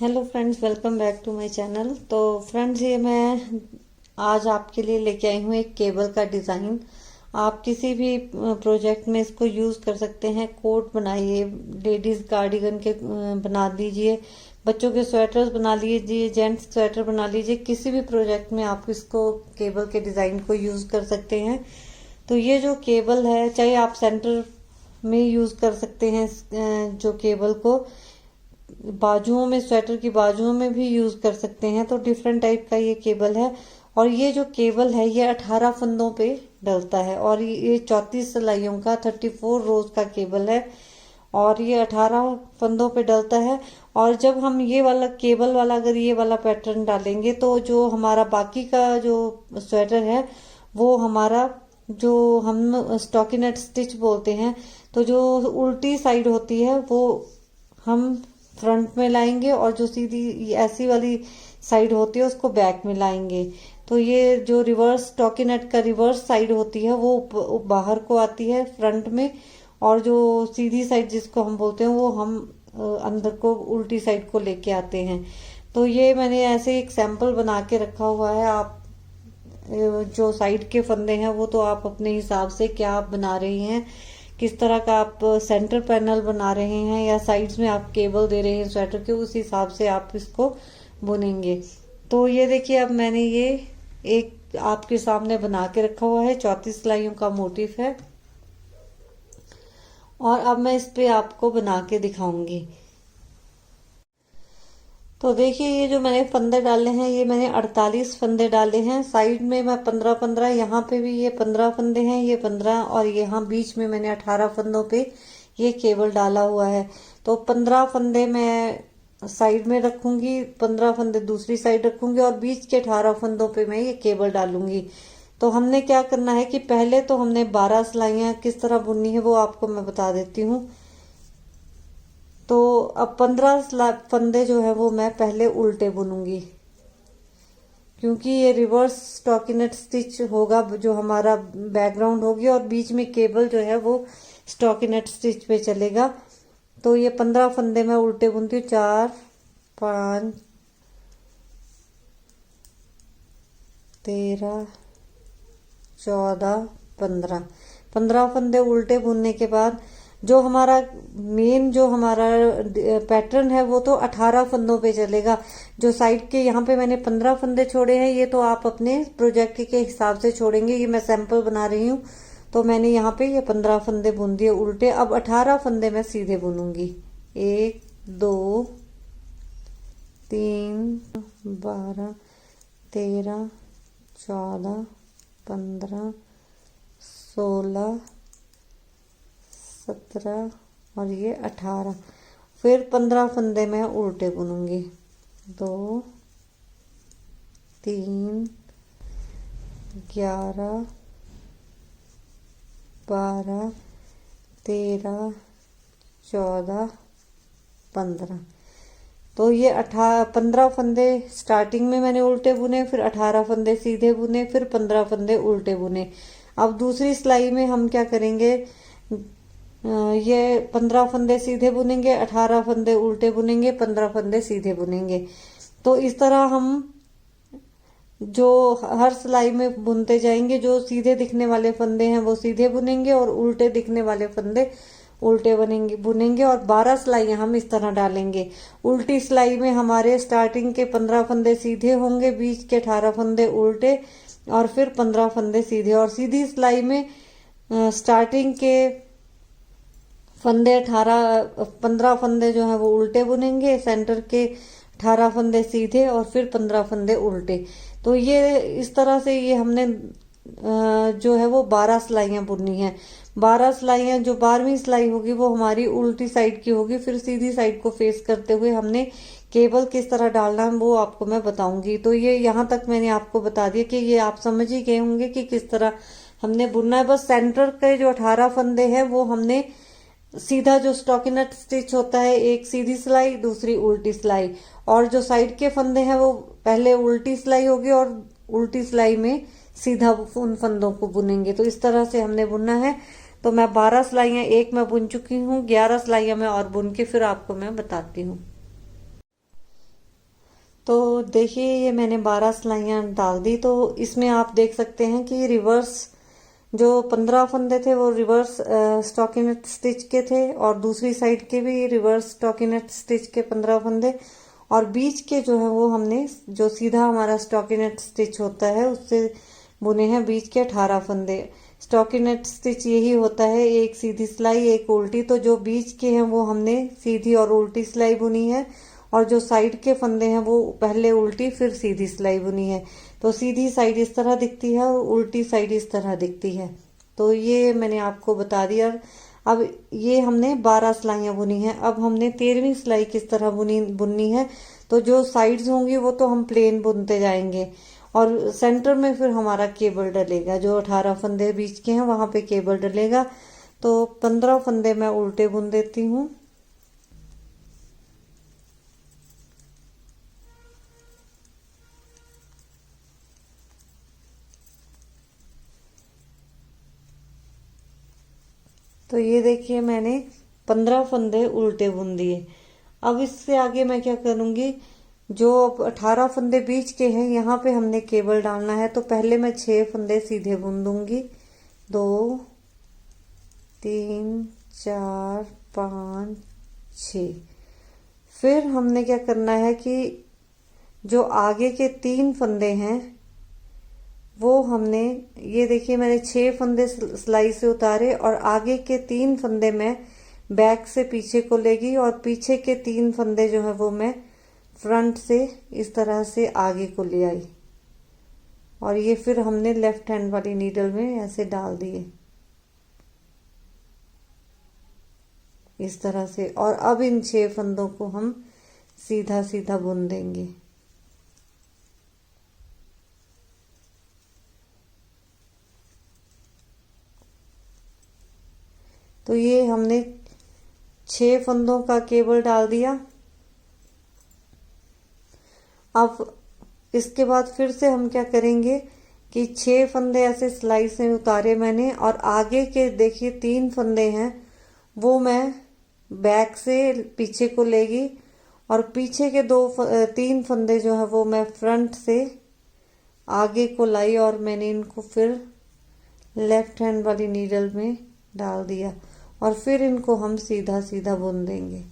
Hello friends, welcome back to my channel. तो friends, ये मैं आज आपके लिए लेके आई हूँ एक केबल का डिज़ाइन। आप किसी भी प्रोजेक्ट में इसको यूज़ कर सकते हैं। कोट बनाइए, लेडीज़ कार्डिगन के बना दीजिए, बच्चों के स्वेटर्स बना लीजिए, जेंट्स स्वेटर बना लीजिए। किसी भी प्रोजेक्ट में आप इसको केबल के डिज़ाइन को यूज़ कर सकते हैं। तो ये जो केबल है, चाहे आप सेंटर में यूज़ कर सकते हैं, जो केबल को बाजुओं में, स्वेटर की बाजुओं में भी यूज कर सकते हैं। तो डिफरेंट टाइप का ये केबल है। और ये जो केबल है ये 18 फंदों पे डलता है और ये 34 सिलाइयों का 34 रोज का केबल है और ये 18 फंदों पे डलता है। और जब हम ये वाला केबल वाला, अगर ये वाला पैटर्न डालेंगे तो जो हमारा बाकी का जो स्वेटर है वो हमारा, जो हम स्टॉकिनेट स्टिच बोलते हैं, तो जो उल्टी साइड होती है वो हम फ्रंट में लाएंगे और जो सीधी ऐसी वाली साइड होती है उसको बैक में लाएंगे। तो ये जो रिवर्स स्टॉकिनेट का रिवर्स साइड होती है वो बाहर को आती है फ्रंट में, और जो सीधी साइड जिसको हम बोलते हैं वो हम अंदर को उल्टी साइड को लेके आते हैं। तो ये मैंने ऐसे एक सैंपल बना के रखा हुआ है। आप जो साइड के फंदे हैं वो तो आप अपने हिसाब से क्या आप बना रहे हैं, किस तरह का आप सेंटर पैनल बना रहे हैं या साइड्स में आप केबल दे रहे हैं स्वेटर के, उस हिसाब से आप इसको बुनेंगे। तो ये देखिए, अब मैंने ये एक आपके सामने बना के रखा हुआ है। 34 सिलाइयों का मोटिफ है और अब मैं इस पे आपको बना के दिखाऊंगी। तो देखिए, ये जो मैंने फंदे डाले हैं ये मैंने 48 फंदे डाले हैं। साइड में मैं 15-15, यहाँ पे भी ये 15 फंदे हैं, ये 15, और यहाँ बीच में मैंने 18 फंदों पे ये केबल डाला हुआ है। तो 15 फंदे मैं साइड में रखूंगी, 15 फंदे दूसरी साइड रखूंगी और बीच के 18 फंदों पे मैं ये केबल डालूंगी। तो हमने क्या करना है कि पहले तो हमने 12 सिलाइयाँ किस तरह बुननी है वो आपको मैं बता देती हूँ। तो अब 15 फंदे जो है वो मैं पहले उल्टे बुनूंगी, क्योंकि ये रिवर्स स्टॉकिनेट स्टिच होगा जो हमारा बैकग्राउंड होगी और बीच में केबल जो है वो स्टॉकिनेट स्टिच पे चलेगा। तो ये 15 फंदे मैं उल्टे बुनती हूँ। 4, 5, 13, 14, 15 फंदे उल्टे बुनने के बाद जो हमारा मेन जो हमारा पैटर्न है वो तो 18 फंदों पे चलेगा। जो साइड के यहाँ पे मैंने 15 फंदे छोड़े हैं, ये तो आप अपने प्रोजेक्ट के हिसाब से छोड़ेंगे। ये मैं सैंपल बना रही हूँ, तो मैंने यहाँ पे ये 15 फंदे बुन दिए उल्टे। अब 18 फंदे मैं सीधे बुनूंगी। 1, 2, 3, 12, 13, 14, 15, 16, 17 और ये 18। फिर 15 फंदे मैं उल्टे बुनूंगी। 2, 3, 11, 12, 13, 14, 15। तो ये 15 फंदे स्टार्टिंग में मैंने उल्टे बुने, फिर 18 फंदे सीधे बुने, फिर 15 फंदे उल्टे बुने। अब दूसरी सिलाई में हम क्या करेंगे, ये 15 फंदे सीधे बुनेंगे, 18 फंदे उल्टे बुनेंगे, 15 फंदे सीधे बुनेंगे। तो इस तरह हम जो हर सिलाई में बुनते जाएंगे। जो सीधे दिखने वाले फंदे हैं वो सीधे बुनेंगे और उल्टे दिखने वाले फंदे उल्टे बुनेंगे और 12 सिलाइयां हम इस तरह डालेंगे। उल्टी सिलाई में हमारे स्टार्टिंग के 15 फंदे सीधे होंगे, बीच के 18 फंदे उल्टे और फिर 15 फंदे सीधे। और सीधी सिलाई में स्टार्टिंग के 15 फंदे जो है वो उल्टे बुनेंगे, सेंटर के 18 फंदे सीधे और फिर 15 फंदे उल्टे। तो ये इस तरह से ये हमने जो है वो 12 सिलाइयां बुननी है। 12 सिलाइयां, जो 12वीं सिलाई होगी वो हमारी उल्टी साइड की होगी। फिर सीधी साइड को फेस करते हुए हमने केबल किस तरह डालना है वो आपको मैं बताऊंगी। तो ये यहाँ तक मैंने आपको बता दिया कि ये आप समझ ही गए होंगे कि किस तरह हमने बुनना है। बस सेंटर के जो 18 फंदे हैं वो हमने सीधा, जो स्टॉकिनेट स्टिच होता है, एक सीधी सिलाई दूसरी उल्टी सिलाई, और जो साइड के फंदे हैं वो पहले उल्टी सिलाई होगी और उल्टी सिलाई में सीधा उन फंदों को बुनेंगे। तो इस तरह से हमने बुनना है। तो मैं 12 सिलाइयां एक मैं बुन चुकी हूँ, 11 सिलाइयां मैं और बुन के फिर आपको मैं बताती हूँ। तो देखिए ये मैंने 12 सिलाइयाँ डाल दी। तो इसमें आप देख सकते हैं कि रिवर्स जो 15 फंदे थे वो रिवर्स स्टॉकिनेट स्टिच के थे, और दूसरी साइड के भी रिवर्स स्टॉकिनेट स्टिच के 15 फंदे, और बीच के जो है वो हमने जो सीधा हमारा स्टॉकिनेट स्टिच होता है उससे बुने हैं बीच के 18 फंदे। स्टॉकिनेट स्टिच यही होता है, एक सीधी सिलाई एक उल्टी। तो जो बीच के हैं वो हमने सीधी और उल्टी सिलाई बुनी है, और जो साइड के फंदे हैं वो पहले उल्टी फिर सीधी सिलाई बुनी है। तो सीधी साइड इस तरह दिखती है और उल्टी साइड इस तरह दिखती है। तो ये मैंने आपको बता दिया। अब ये हमने 12 सिलाइयाँ बुनी हैं। अब हमने 13वीं सिलाई किस तरह बुननी है। तो जो साइड्स होंगी वो तो हम प्लेन बुनते जाएंगे, और सेंटर में फिर हमारा केबल डलेगा। जो 18 फंदे बीच के हैं वहां पे केबल डलेगा। तो 15 फंदे मैं उल्टे बुन देती हूँ। तो ये देखिए मैंने 15 फंदे उल्टे बुन दिए। अब इससे आगे मैं क्या करूंगी, जो 18 फंदे बीच के हैं यहाँ पे हमने केबल डालना है। तो पहले मैं 6 फंदे सीधे बुन दूंगी, 2 3 4 5 6। फिर हमने क्या करना है कि जो आगे के 3 फंदे हैं वो हमने, ये देखिए मैंने 6 फंदे सिलाई से उतारे, और आगे के 3 फंदे मैं बैक से पीछे को लेगी, और पीछे के 3 फंदे जो है वो मैं फ्रंट से इस तरह से आगे को ले आई, और ये फिर हमने लेफ्ट हैंड वाली नीडल में ऐसे डाल दिए इस तरह से। और अब इन 6 फंदों को हम सीधा सीधा बुन देंगे। तो ये हमने 6 फंदों का केबल डाल दिया। अब इसके बाद फिर से हम क्या करेंगे कि 6 फंदे ऐसे सिलाई से उतारे मैंने, और आगे के देखिए 3 फंदे हैं वो मैं बैक से पीछे को लेगी, और पीछे के 3 फंदे जो है वो मैं फ्रंट से आगे को लाई, और मैंने इनको फिर लेफ्ट हैंड वाली नीडल में डाल दिया, और फिर इनको हम सीधा सीधा बुन देंगे।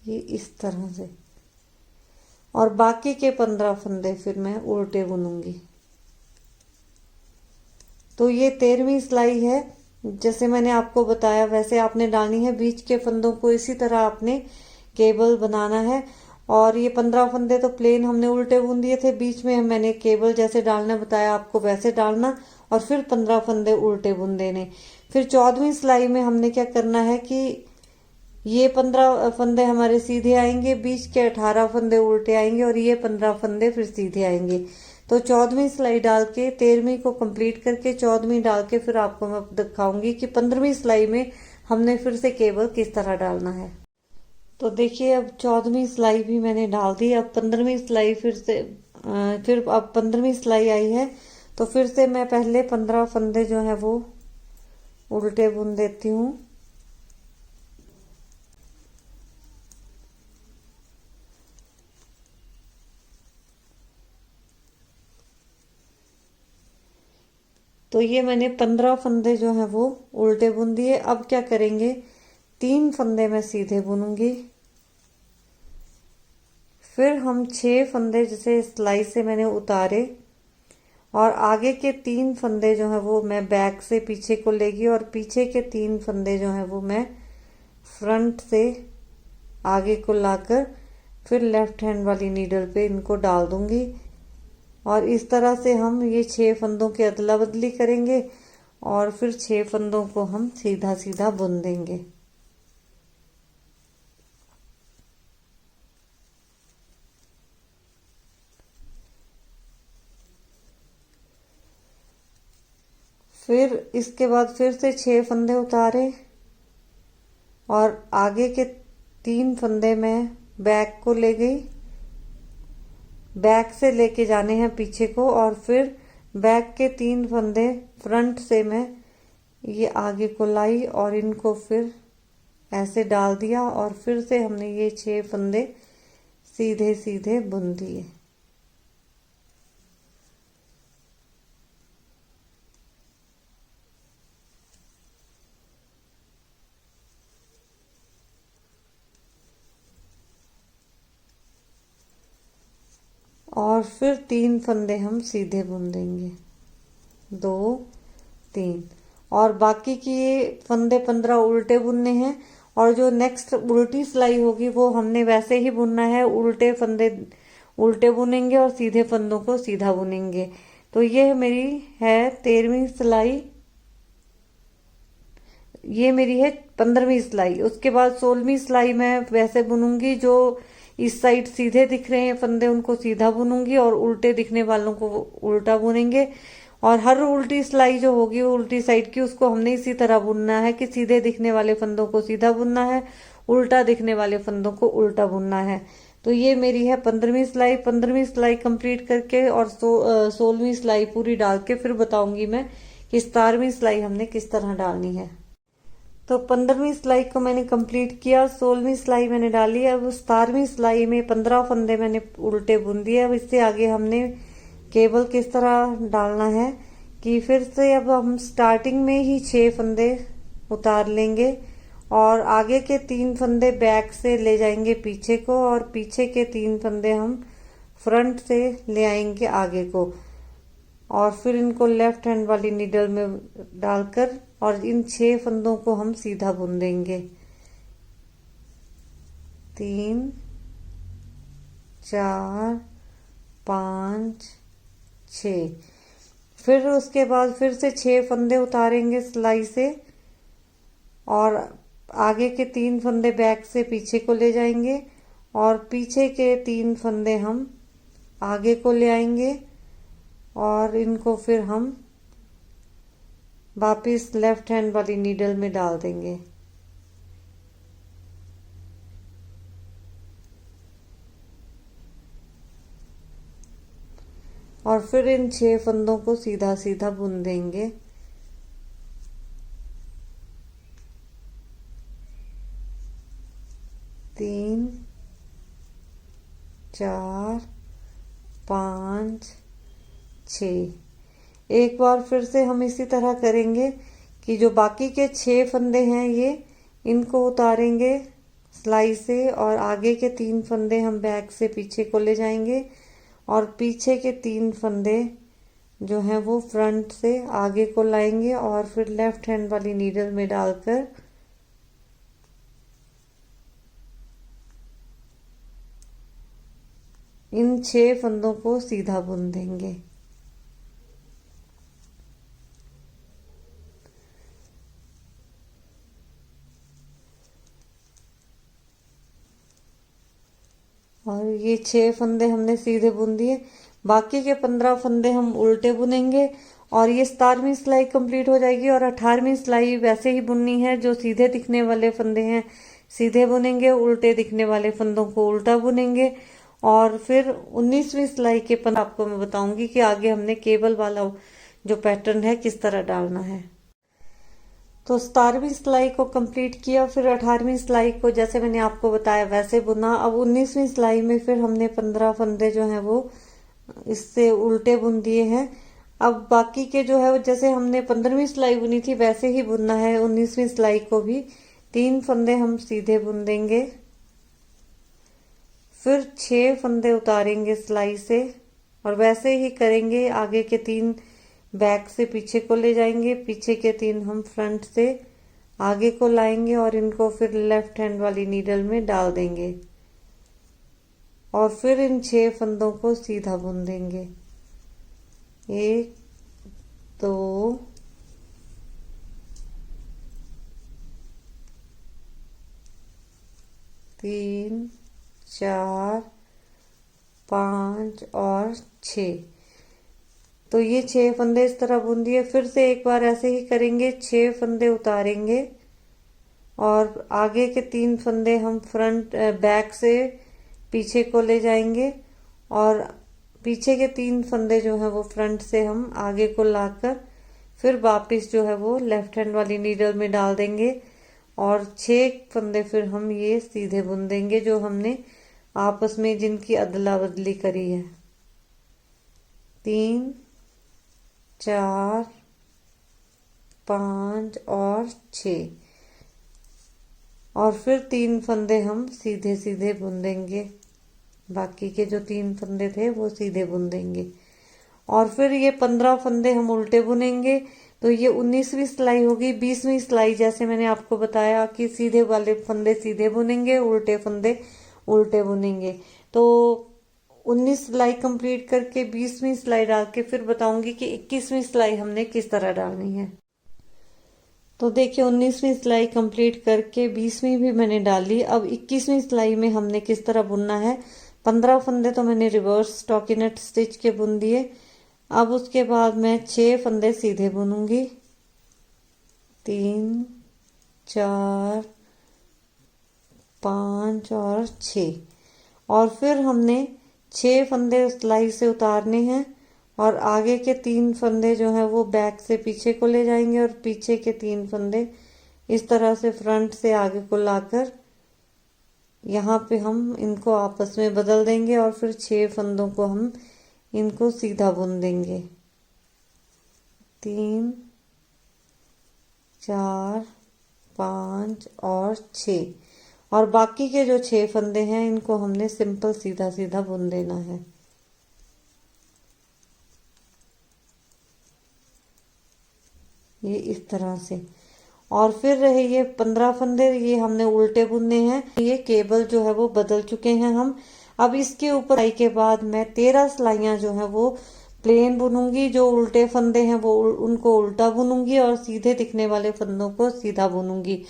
ये इस तरह से, और बाकी के 15 फंदे फिर मैं उल्टे बुनूंगी। तो ये 13वीं सिलाई है। जैसे मैंने आपको बताया वैसे आपने डालनी है। बीच के फंदों को इसी तरह आपने केबल बनाना है। और ये 15 फंदे तो प्लेन हमने उल्टे बुन दिए थे, बीच में मैंने केबल जैसे डालना बताया आपको वैसे डालना, और फिर 15 फंदे उल्टे बुन देने। फिर 14वीं सिलाई में हमने क्या करना है कि ये 15 फंदे हमारे सीधे आएंगे, बीच के 18 फंदे उल्टे आएंगे, और ये 15 फंदे फिर सीधे आएंगे। तो 14वीं सिलाई डाल के 13वीं को कंप्लीट करके 14वीं डाल के फिर आपको मैं दिखाऊंगी कि 15वीं सिलाई में हमने फिर से केबल किस तरह डालना है। तो देखिए अब 14वीं सिलाई भी मैंने डाल दी। अब 15वीं सिलाई फिर से फिर अब 15वीं सिलाई आई है। तो फिर से मैं पहले 15 फंदे जो है वो उल्टे बुन देती हूँ। तो ये मैंने 15 फंदे जो है वो उल्टे बुन दिए। अब क्या करेंगे, 3 फंदे मैं सीधे बुनूंगी, फिर हम 6 फंदे जैसे सिलाई से मैंने उतारे, और आगे के 3 फंदे जो है वो मैं बैक से पीछे को लेगी, और पीछे के 3 फंदे जो है वो मैं फ्रंट से आगे को लाकर फिर लेफ्ट हैंड वाली नीडल पे इनको डाल दूंगी। और इस तरह से हम ये 6 फंदों की अदला बदली करेंगे, और फिर 6 फंदों को हम सीधा सीधा बुन देंगे। फिर इसके बाद फिर से 6 फंदे उतारे, और आगे के 3 फंदे मैं बैक को ले गई, बैक से लेके जाने हैं पीछे को, और फिर बैक के 3 फंदे फ्रंट से मैं ये आगे को लाई और इनको फिर ऐसे डाल दिया और फिर से हमने ये 6 फंदे सीधे सीधे बुन दिए। और फिर 3 फंदे हम सीधे बुन देंगे, 2 3, और बाकी की ये फंदे 15 उल्टे बुनने हैं। और जो नेक्स्ट उल्टी सिलाई होगी वो हमने वैसे ही बुनना है, उल्टे फंदे उल्टे बुनेंगे और सीधे फंदों को सीधा बुनेंगे। तो ये मेरी है 13वीं सिलाई, ये मेरी है 15वीं सिलाई। उसके बाद 16वीं सिलाई मैं वैसे बुनूंगी, जो इस साइड सीधे दिख रहे हैं फंदे उनको सीधा बुनूंगी और उल्टे दिखने वालों को उल्टा बुनेंगे। और हर उल्टी सिलाई जो होगी उल्टी साइड की, उसको हमने इसी तरह बुनना है कि सीधे दिखने वाले फंदों को सीधा बुनना है, उल्टा दिखने वाले फंदों को उल्टा बुनना है। तो ये मेरी है 15वीं सिलाई। 15वीं सिलाई कंप्लीट करके और 16वीं सिलाई पूरी डाल के फिर बताऊंगी मैं कि 17वीं सिलाई हमने किस तरह डालनी है। तो 15वीं सिलाई को मैंने कंप्लीट किया, 16वीं सिलाई मैंने डाली। अब 17वीं सिलाई में 15 फंदे मैंने उल्टे बुन दिए। अब इससे आगे हमने केबल किस तरह डालना है कि फिर से अब हम स्टार्टिंग में ही 6 फंदे उतार लेंगे और आगे के 3 फंदे बैक से ले जाएंगे पीछे को और पीछे के 3 फंदे हम फ्रंट से ले आएंगे आगे को। और फिर इनको लेफ्ट हैंड वाली नीडल में डालकर और इन 6 फंदों को हम सीधा बुन देंगे, 3 4 5 6। फिर उसके बाद फिर से 6 फंदे उतारेंगे सिलाई से और आगे के 3 फंदे बैक से पीछे को ले जाएंगे और पीछे के 3 फंदे हम आगे को ले आएंगे और इनको फिर हम वापिस लेफ्ट हैंड वाली नीडल में डाल देंगे। और फिर इन 6 फंदों को सीधा सीधा बुन देंगे। तीन 4 5 6। एक बार फिर से हम इसी तरह करेंगे कि जो बाकी के 6 फंदे हैं ये इनको उतारेंगे सिलाई से और आगे के 3 फंदे हम बैक से पीछे को ले जाएंगे और पीछे के 3 फंदे जो हैं वो फ्रंट से आगे को लाएंगे और फिर लेफ्ट हैंड वाली नीडल में डालकर इन 6 फंदों को सीधा बुन देंगे। और ये 6 फंदे हमने सीधे बुन दिए, बाकी के 15 फंदे हम उल्टे बुनेंगे और ये 17वीं सिलाई कंप्लीट हो जाएगी। और 18वीं सिलाई वैसे ही बुननी है, जो सीधे दिखने वाले फंदे हैं सीधे बुनेंगे, उल्टे दिखने वाले फंदों को उल्टा बुनेंगे। और फिर 19वीं सिलाई के पन आपको मैं बताऊंगी कि आगे हमने केबल वाला जो पैटर्न है किस तरह डालना है। तो 17वीं सिलाई को कंप्लीट किया, फिर 18वीं सिलाई को जैसे मैंने आपको बताया वैसे बुना। अब 19वीं सिलाई में फिर हमने 15 फंदे जो हैं वो इससे उल्टे बुन दिए हैं। अब बाकी के जो है जैसे हमने 15वीं सिलाई बुनी थी वैसे ही बुनना है 19वीं सिलाई को भी। 3 फंदे हम सीधे बुन देंगे, फिर 6 फंदे उतारेंगे सिलाई से और वैसे ही करेंगे। आगे के 3 बैक से पीछे को ले जाएंगे, पीछे के 3 हम फ्रंट से आगे को लाएंगे और इनको फिर लेफ्ट हैंड वाली नीडल में डाल देंगे और फिर इन 6 फंदों को सीधा बुन देंगे। 1 2 3 4 5 और 6। तो ये 6 फंदे इस तरह बुन दिए। फिर से एक बार ऐसे ही करेंगे, 6 फंदे उतारेंगे और आगे के 3 फंदे हम फ्रंट बैक से पीछे को ले जाएंगे और पीछे के 3 फंदे जो है वो फ्रंट से हम आगे को लाकर फिर वापस जो है वो लेफ्ट हैंड वाली नीडल में डाल देंगे और 6 फंदे फिर हम ये सीधे बुन देंगे जो हमने आपस में जिनकी अदला बदली करी है। 3 4 5 और 6 और फिर 3 फंदे हम सीधे सीधे बुन देंगे। बाकी के जो 3 फंदे थे वो सीधे बुन देंगे और फिर ये 15 फंदे हम उल्टे बुनेंगे। तो ये 19वीं सिलाई होगी। 20वीं सिलाई जैसे मैंने आपको बताया कि सीधे वाले फंदे सीधे बुनेंगे, उल्टे फंदे उल्टे बुनेंगे। तो 19 सिलाई कंप्लीट करके 20वीं सिलाई डाल के फिर बताऊंगी कि 21वीं सिलाई हमने किस तरह डालनी है। तो देखिए 19वीं सिलाई कंप्लीट करके 20वीं भी मैंने डाली। अब 21वीं सिलाई में हमने किस तरह बुनना है। 15 फंदे तो मैंने रिवर्स स्टॉकिनेट स्टिच के बुन दिए। अब उसके बाद मैं 6 फंदे सीधे बुनूंगी। 3 4 5 और 6 और फिर हमने 6 फंदे सिलाई से उतारने हैं और आगे के 3 फंदे जो है वो बैक से पीछे को ले जाएंगे और पीछे के 3 फंदे इस तरह से फ्रंट से आगे को लाकर यहाँ पे हम इनको आपस में बदल देंगे और फिर 6 फंदों को हम इनको सीधा बुन देंगे। 3 4 5 और 6 और बाकी के जो 6 फंदे हैं इनको हमने सिंपल सीधा सीधा बुन देना है। ये इस तरह से और फिर रहे ये 15 फंदे, ये हमने उल्टे बुनने हैं। ये केबल जो है वो बदल चुके हैं हम। अब इसके ऊपर सिलाई के बाद मैं 13 सिलाइयां जो है वो प्लेन बुनूंगी। जो उल्टे फंदे हैं वो उनको उल्टा बुनूंगी और सीधे दिखने वाले फंदों को सीधा बुनूंगी।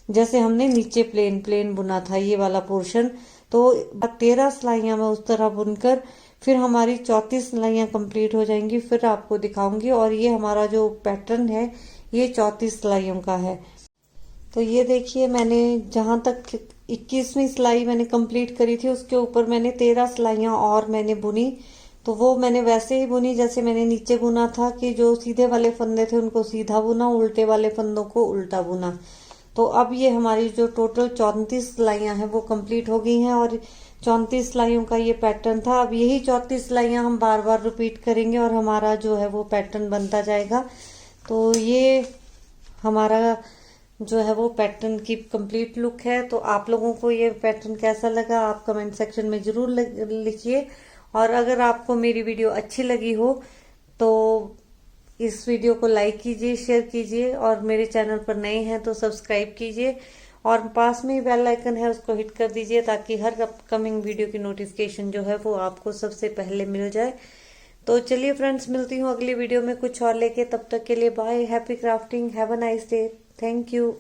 जैसे हमने नीचे प्लेन प्लेन बुना था ये वाला पोर्शन। तो 13 सिलाइयां मैं उस तरह बुनकर फिर हमारी 34 सिलाइयां कंप्लीट हो जाएंगी। फिर आपको दिखाऊंगी और ये हमारा जो पैटर्न है ये 34 सिलाइयों का है। तो ये देखिए मैंने जहां तक 21वीं सिलाई मैंने कंप्लीट करी थी उसके ऊपर मैंने 13 सिलाइयां और मैंने बुनी। तो वो मैंने वैसे ही बुनी जैसे मैंने नीचे बुना था कि जो सीधे वाले फंदे थे उनको सीधा बुना, उल्टे वाले फंदों को उल्टा बुना। तो अब ये हमारी जो टोटल 34 सिलाइयां हैं वो कंप्लीट हो गई हैं और 34 सिलाइयों का ये पैटर्न था। अब यही 34 सिलाइयां हम बार बार रिपीट करेंगे और हमारा जो है वो पैटर्न बनता जाएगा। तो ये हमारा जो है वो पैटर्न की कंप्लीट लुक है। तो आप लोगों को ये पैटर्न कैसा लगा आप कमेंट सेक्शन में जरूर लिखिए और अगर आपको मेरी वीडियो अच्छी लगी हो तो इस वीडियो को लाइक कीजिए, शेयर कीजिए और मेरे चैनल पर नए हैं तो सब्सक्राइब कीजिए और पास में ही बेल आइकन है उसको हिट कर दीजिए ताकि हर अपकमिंग वीडियो की नोटिफिकेशन जो है वो आपको सबसे पहले मिल जाए। तो चलिए फ्रेंड्स, मिलती हूँ अगली वीडियो में कुछ और लेके। तब तक के लिए bye, happy crafting, have a nice day, thank you.